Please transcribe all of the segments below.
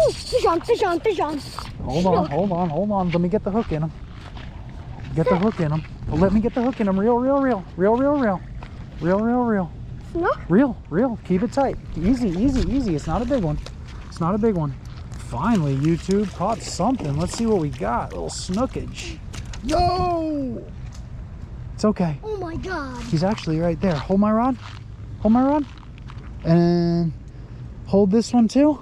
Ooh, fish on, fish on, fish on. Hold on, hold on, hold on. Let me get the hook in him. Get the hook in him. Let me get the hook in him. Reel, reel, reel. Reel, reel, reel. Reel, reel, reel. No? Reel, reel. Keep it tight. Easy, easy, easy. It's not a big one. It's not a big one. Finally, YouTube caught something. Let's see what we got. A little snookage. No! It's okay. Oh my God. He's actually right there. Hold my rod. Hold my rod. And hold this one too.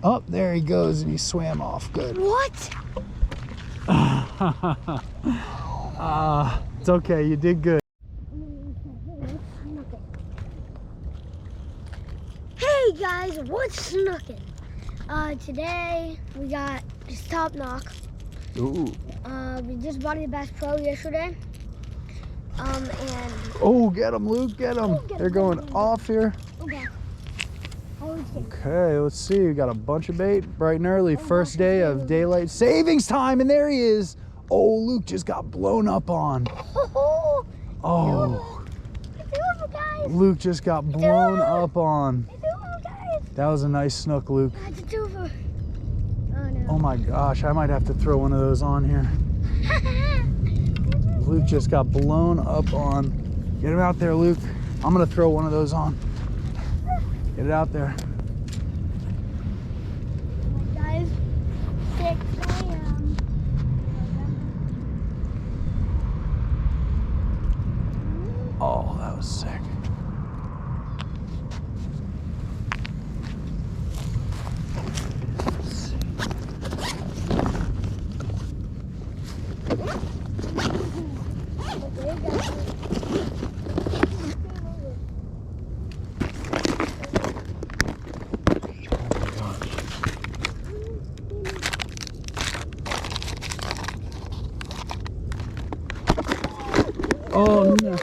Oh, there he goes, and he swam off. Good. What? It's okay. You did good. Hey guys, what's snooking? Today we got this top knock. Ooh. We just bought the Bass Pro yesterday. And oh, get him, Luke. Get him. Oh, They're going off here. okay. Okay, let's see. We got a bunch of bait bright and early. First day of daylight savings time, and there he is. Oh, Luke just got blown up on. Oh, Luke just got blown up on. That was a nice snook, Luke. Oh, no. Oh my gosh, I might have to throw one of those on here. Luke just got blown up on. Get him out there, Luke. I'm gonna throw one of those on. Get it out there. Guys, 6 a.m. Oh, that was sick. Oh no.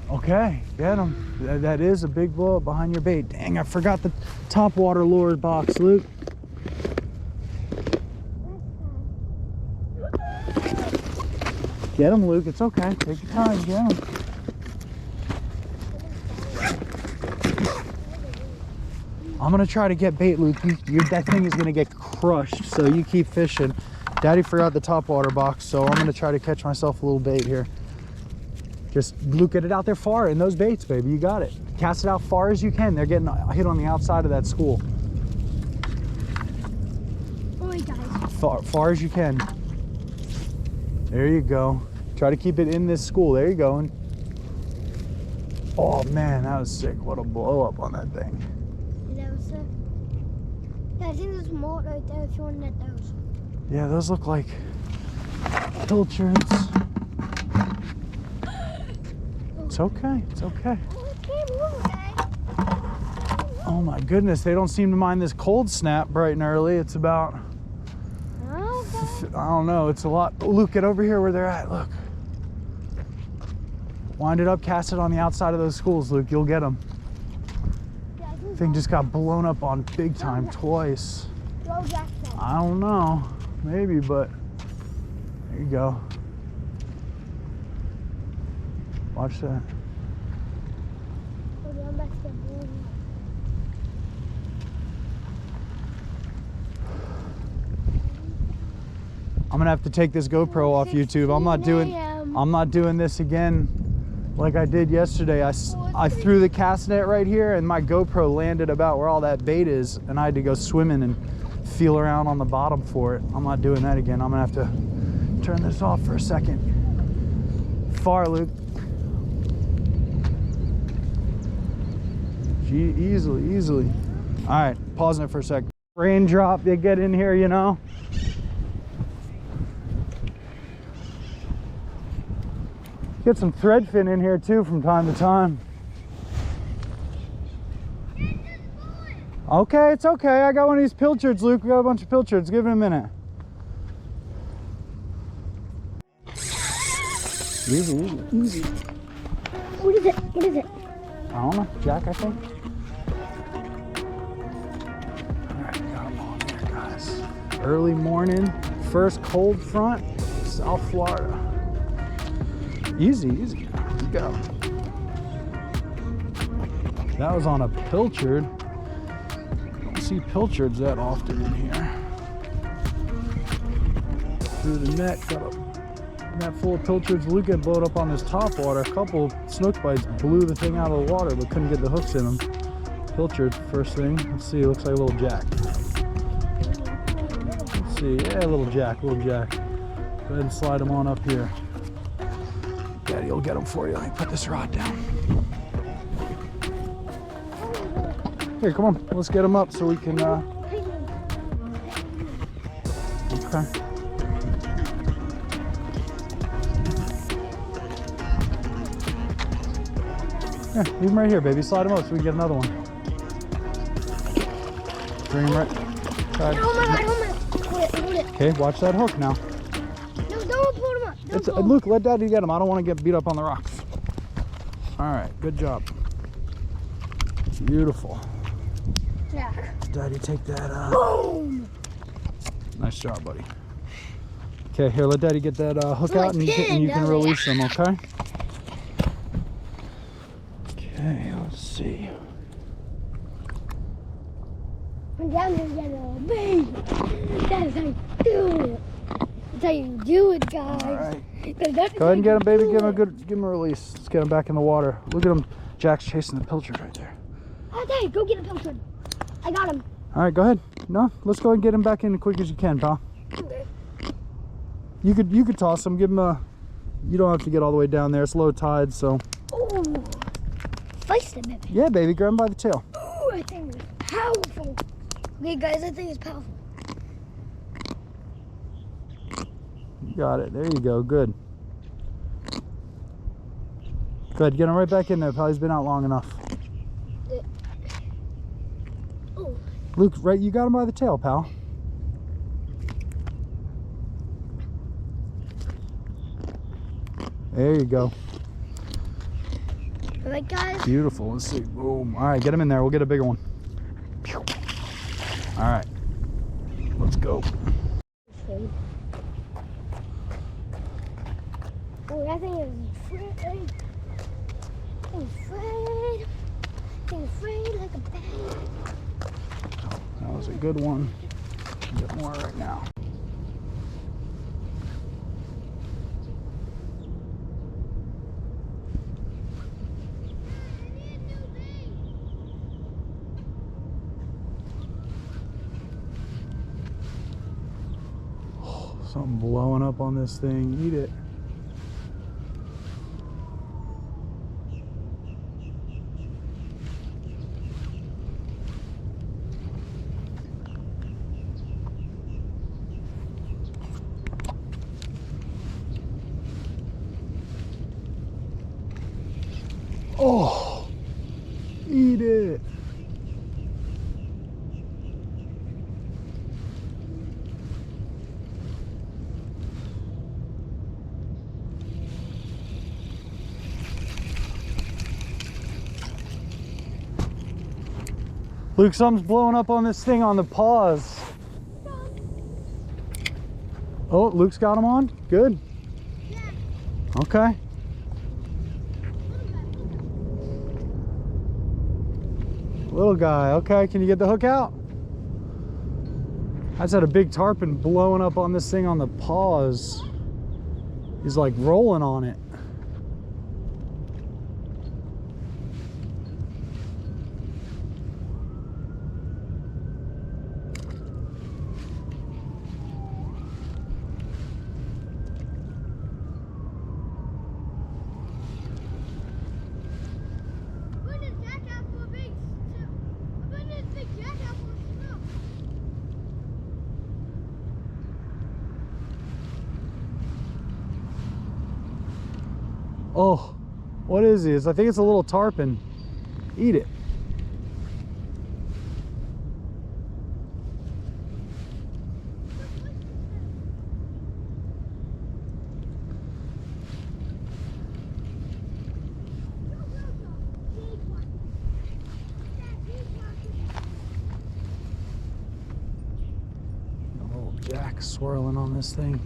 Okay, get him. That is a big blow up behind your bait. Dang, I forgot the top water lure box, Luke. Get him, Luke. It's okay. Take your time. Get him. I'm gonna try to get bait, Luke. That thing is gonna get crushed, so you keep fishing. Daddy forgot the top water box, so I'm gonna try to catch myself a little bait here. Just, Luke, get it out there far in those baits, baby. You got it. Cast it out far as you can. They're getting hit on the outside of that school. Oh, guys. Far as you can. There you go. Try to keep it in this school. There you go. Oh man, that was sick. What a blow up on that thing. Yeah, that was sick. Yeah, I think there's more right there if you want to net those. Yeah, those look like pilchards. It's okay. It's okay. Oh my goodness, they don't seem to mind this cold snap bright and early. It's about, I don't know, it's a lot. Oh, Luke, get over here where they're at. Look. Wind it up, cast it on the outside of those schools, Luke. You'll get them. Thing just got blown up on big time twice. I don't know. Maybe, but there you go. Watch that. I'm gonna have to take this GoPro off YouTube. I'm not doing this again like I did yesterday. I threw the cast net right here and my GoPro landed about where all that bait is, and I had to go swimming and feel around on the bottom for it. I'm not doing that again. I'm gonna have to turn this off for a second. Far, Luke. Gee, easily. All right, pausing it for a second. Raindrop, they get in here, you know. Get some threadfin in here too from time to time. Okay, it's okay. I got one of these pilchards, Luke. We got a bunch of pilchards. Give it a minute. Easy. What is it? What is it? I don't know. Jack, I think. All right, got them on there, guys. Early morning, first cold front, South Florida. Easy. Let's go. That was on a pilchard. see pilchards that often in here. Through the net, got a net full of pilchards. Luke had blowed up on his top water. A couple snook bites blew the thing out of the water, but couldn't get the hooks in them. Pilchard, first thing. Let's see, it looks like a little jack. Let's see, yeah, a little jack, little jack. Go ahead and slide them on up here. Daddy will get them for you. Let me put this rod down. Here, come on, let's get them up so we can, okay. Yeah, leave them right here, baby. Slide them up so we can get another one. Bring them right. Oh my God, hold it. Okay, watch that hook now. No, don't pull them up. Luke, let Daddy get them. I don't want to get beat up on the rocks. All right, good job. Beautiful. Yeah. Daddy, take that. Boom! Nice job, buddy. Okay, here, let Daddy get that hook like out, and you can release them, okay? Okay, let's see. I'm down there getting a big. That's how you do it. That's how you do it, guys. All right. Go ahead and get him, baby. Give him a release. Let's get him back in the water. Look at him. Jack's chasing the pilchard right there. Oh, Dad, go get a pilchard. I got him. All right, go ahead. No, let's go and get him back in as quick as you can, pal. Okay. You could toss him. Give him a. You don't have to get all the way down there. It's low tide, so. Oh, sliced it, baby. Yeah, baby. Grab him by the tail. Oh, I think it's powerful. Okay, guys, I think it's powerful. You got it. There you go. Good. Good. Get him right back in there, pal. He's been out long enough. Oh. Luke, right? You got him by the tail, pal. There you go. All right, guys. Beautiful. Let's see. Boom. All right, get him in there. We'll get a bigger one. All right. Let's go. Oh, that thing is afraid. Thing's afraid like a bat. That was a good one. Get more right now. Oh, something blowing up on this thing. Eat it. Oh, eat it. Luke, something's blowing up on this thing on the paws. Oh, Luke's got them on? Good. Okay. Little guy, okay, can you get the hook out? I just had a big tarpon blowing up on this thing on the paws. He's like rolling on it. Oh, what is this? I think it's a little tarpon. Eat it. A little jack swirling on this thing.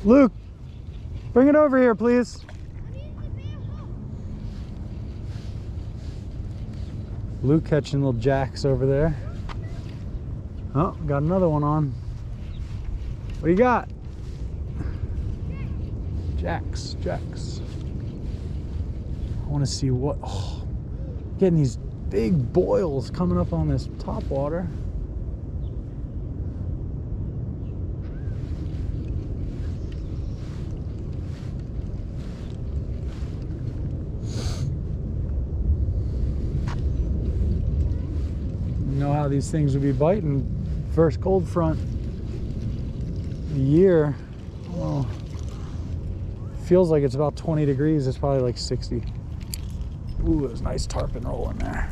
Luke, bring it over here, please. Luke catching little jacks over there. Oh, got another one on. What do you got? Jacks. I want to see what. Oh, getting these big boils coming up on this top water. You know how these things would be biting first cold front of the year. Oh, feels like it's about 20 degrees. It's probably like 60. Ooh, there's a nice tarpon roll in there.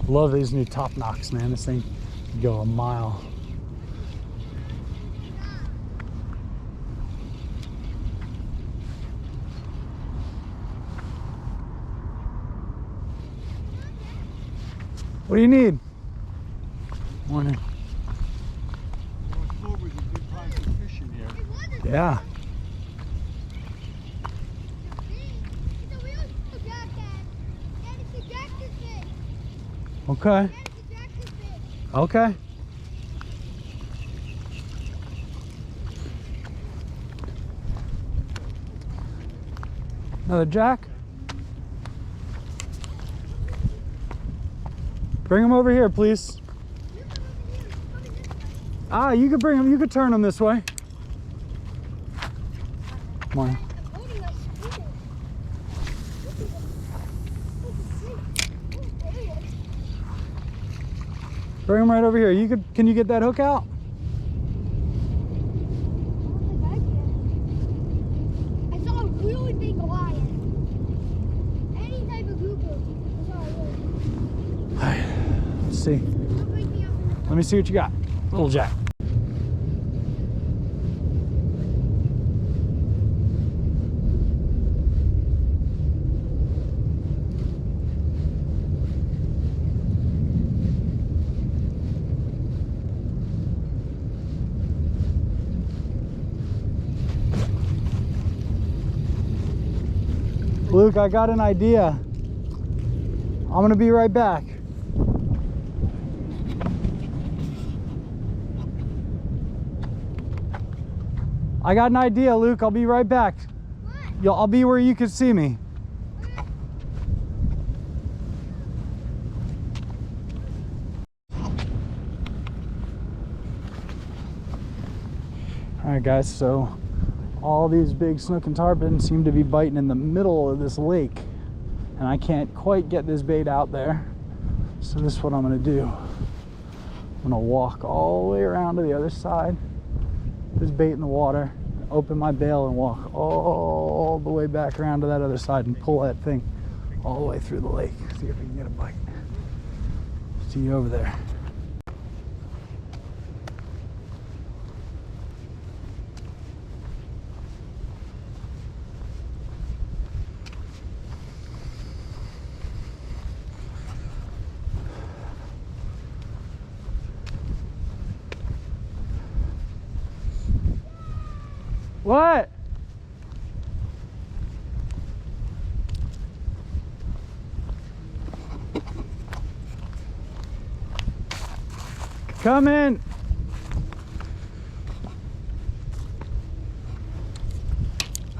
Love these new top knocks, man. This thing can go a mile. What do you need? Morning. Yeah. Okay. Okay. Another jack. Bring him over here, please. Ah, you could bring him. You could turn him this way. Come on. Bring him right over here. You could. Can you get that hook out? I saw a really big lion. Any type of grouper. Let's see. Let me see what you got. Little jack. Luke, I got an idea. I'm gonna be right back. I got an idea, Luke. I'll be right back. What? I'll be where you can see me. All right, guys, so all these big snook and tarpon seem to be biting in the middle of this lake, and I can't quite get this bait out there. So this is what I'm gonna do. I'm gonna walk all the way around to the other side, this bait in the water, open my bail and walk all the way back around to that other side and pull that thing all the way through the lake. See if we can get a bite. See you over there. What? Come in.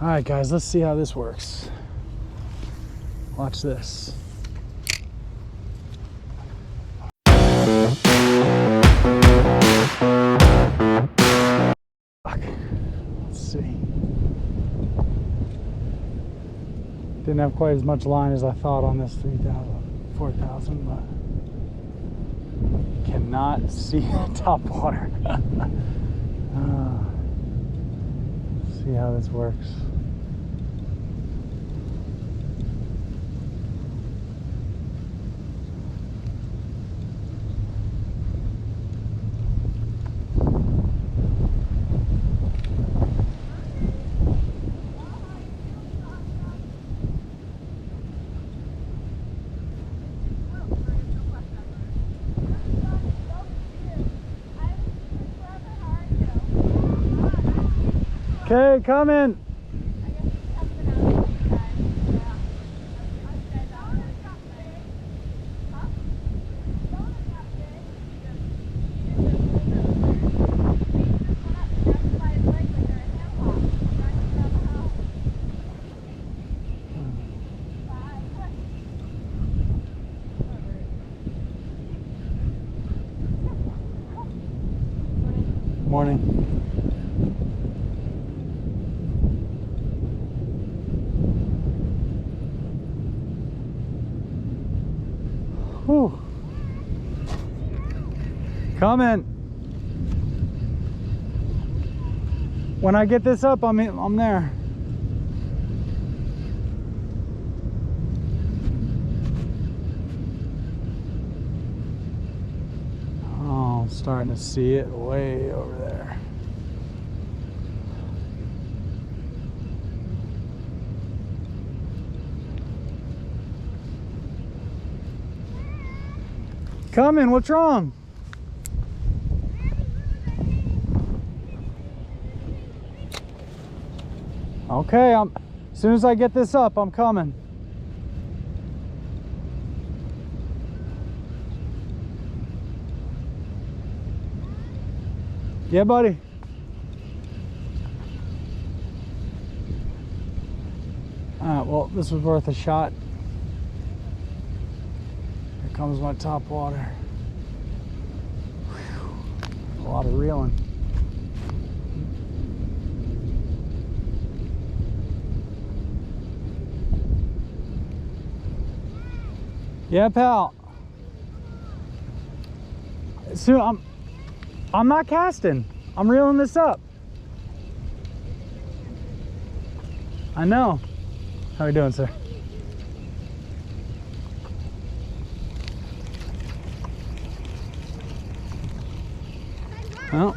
All right, guys, let's see how this works. Watch this. Didn't have quite as much line as I thought on this 3,000, 4,000, but cannot see the top water. See how this works. Okay, coming. Morning. Whew. Coming. When I get this up, I'm there. Oh, I'm starting to see it way over there. Coming, what's wrong? Okay, as soon as I get this up, I'm coming. Yeah, buddy. Alright, well, this was worth a shot. Here comes my top water. Whew. A lot of reeling. Yeah, pal. So I'm not casting. I'm reeling this up. I know. How are you doing, sir? Well,